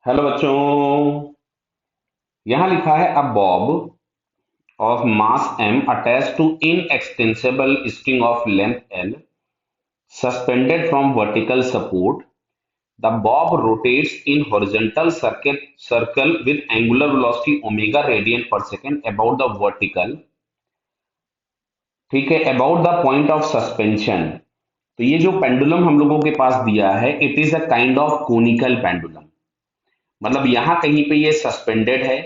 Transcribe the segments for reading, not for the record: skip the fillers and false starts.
Hello बच्चों। यहां लिखा है a bob of mass m attached to inextensible string of length l suspended from vertical support. The bob rotates in horizontal circle with angular velocity omega radian per second about the vertical, ठीक है, about the point of suspension. तो ये जो pendulum हम लोगों के पास दिया है, it is a kind of conical pendulum. मतलब यहां कहीं पे ये सस्पेंडेड है,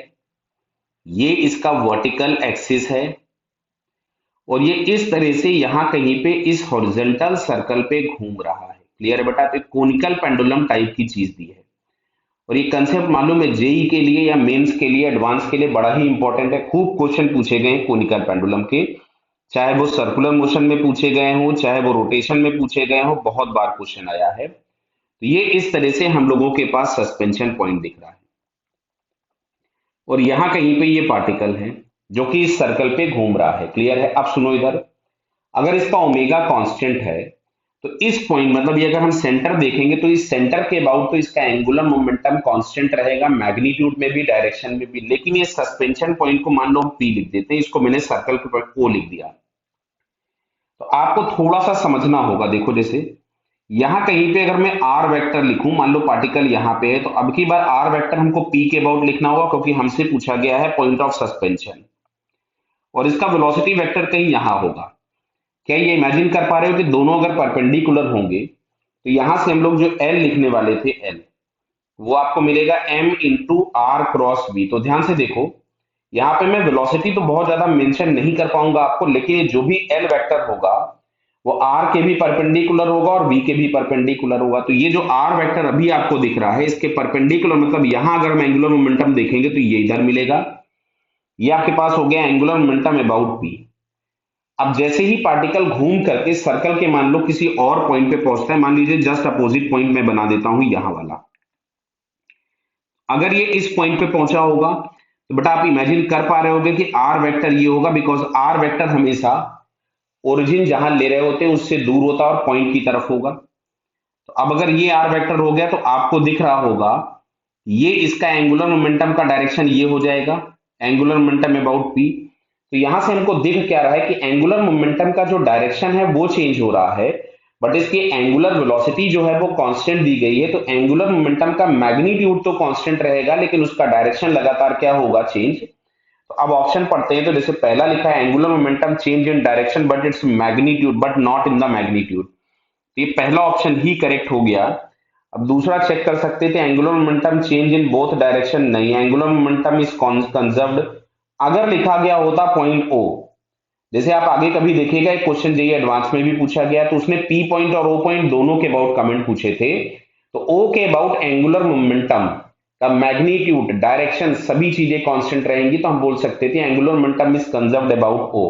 ये इसका वर्टिकल एक्सिस है, और ये इस तरह से यहां कहीं पे इस हॉरिजॉन्टल सर्कल पे घूम रहा है। क्लियर है बेटा? तो कोनिकल पेंडुलम टाइप की चीज दी है, और ये कंसेप्ट मालूम है जेई के लिए या मेंस के लिए, एडवांस के लिए बड़ा ही इंपॉर्टेंट है। खूब क्वेश्चन पूछे गए हैं कोनिकल पेंडुलम के, चाहे वो सर्कुलर मोशन में पूछे गए हों, चाहे वो रोटेशन में पूछे गए हों, बहुत बार क्वेश्चन आया है। तो ये इस तरह से हम लोगों के पास सस्पेंशन पॉइंट दिख रहा है, और यहां कहीं पे ये पार्टिकल है जो कि इस सर्कल पे घूम रहा है। क्लियर है? अब सुनो इधर, अगर इसका ओमेगा कांस्टेंट है तो इस पॉइंट, मतलब ये अगर हम सेंटर देखेंगे तो इस सेंटर के अबाउट तो इसका एंगुलर मोमेंटम कांस्टेंट रहेगा, मैग्नीट्यूड में भी, डायरेक्शन में भी। लेकिन ये सस्पेंशन पॉइंट को मान लो हम पी लिख देते हैं, इसको मैंने सर्कल के ऊपर ओ लिख दिया। तो आपको थोड़ा सा समझना होगा। देखो, जैसे यहां कहीं पे अगर मैं आर वेक्टर लिखूं, मान लो पार्टिकल यहां पे है, तो अब की बार आर वेक्टर हमको पी के अबाउट लिखना होगा, क्योंकि हमसे पूछा गया है पॉइंट ऑफ सस्पेंशन, और इसका वेलोसिटी वेक्टर कहीं यहां होगा। क्या ये इमेजिन कर पा रहे हो कि दोनों अगर परपेंडिकुलर होंगे तो यहां से हम लोग जो एल लिखने वाले थे, एल, वो आपको मिलेगा M into R cross B. तो ध्यान से देखो, यहाँ पे मैं वेलोसिटी तो बहुत ज्यादा मेंशन नहीं कर पाऊंगा आपको, लेकिन ये जो भी एल वेक्टर होगा वो आर के भी परपेंडिकुलर होगा और बी के भी परपेंडिकुलर होगा। तो ये जो आर वेक्टर अभी आपको दिख रहा है, इसके परपेंडिकुलर, मतलब यहां अगर हम एंगुलर मोमेंटम देखेंगे तो ये इधर मिलेगा। ये आपके पास हो गया एंगुलर मोमेंटम अबाउट पी। अब जैसे ही पार्टिकल घूम करके सर्कल के मान लो किसी और पॉइंट पे पहुंचता है, मान लीजिए जस्ट अपोजिट पॉइंट में बना देता हूं यहां वाला, अगर ये इस पॉइंट पे पहुंचा होगा तो बेटा आप इमेजिन कर पा रहे होगे कि आर वेक्टर ये होगा, बिकॉज आर वेक्टर हमेशा ओरिजिन जहां ले रहे होते हैं उससे दूर होता है और पॉइंट की तरफ होगा। तो अब अगर ये आर वेक्टर हो गया तो आपको दिख रहा होगा ये इसका एंगुलर मोमेंटम का डायरेक्शन ये हो जाएगा, एंगुलर मोमेंटम अबाउट पी। तो यहां से हमको दिख क्या रहा है कि एंगुलर मोमेंटम का जो डायरेक्शन है वो चेंज हो रहा है, बट इसकी एंगुलर वेलोसिटी जो है वो कांस्टेंट दी गई है। तो एंगुलर मोमेंटम का मैग्नीट्यूड तो कांस्टेंट रहेगा, लेकिन उसका डायरेक्शन लगातार क्या होगा? चेंज। तो अब ऑप्शन पढ़ते हैं। तो जैसे पहला लिखा है angular momentum change in direction but its magnitude but not in the magnitude, ये पहला ऑप्शन ही करेक्ट हो गया। अब दूसरा चेक कर सकते थे, angular momentum change in both direction, नहीं, एंगुलर मोमेंटम इज कंजर्व्ड। अगर लिखा गया होता पॉइंट ओ, जैसे आप आगे कभी देखिएगा एक क्वेश्चन जेईई एडवांस में भी पूछा गया, तो उसने पी पॉइंट और ओ पॉइंट दोनों के अबाउट कमेंट पूछे थे। तो ओ के अबाउट एंगुलर मोमेंटम का मैग्नीट्यूड, डायरेक्शन, सभी चीजें कांस्टेंट रहेंगी, तो हम बोल सकते थे angular momentum is conserved about O.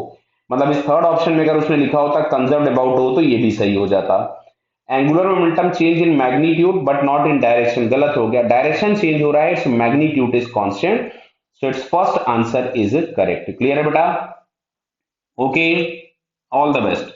मतलब इस थर्ड ऑप्शन में अगर उसने लिखा होता कंजर्व्ड अबाउट ओ तो ये भी सही हो जाता। Angular momentum change in magnitude but not in direction, गलत हो गया, डायरेक्शन चेंज हो रहा है, its magnitude is constant. So it's first answer is correct. Clear है बेटा? Okay, all the best.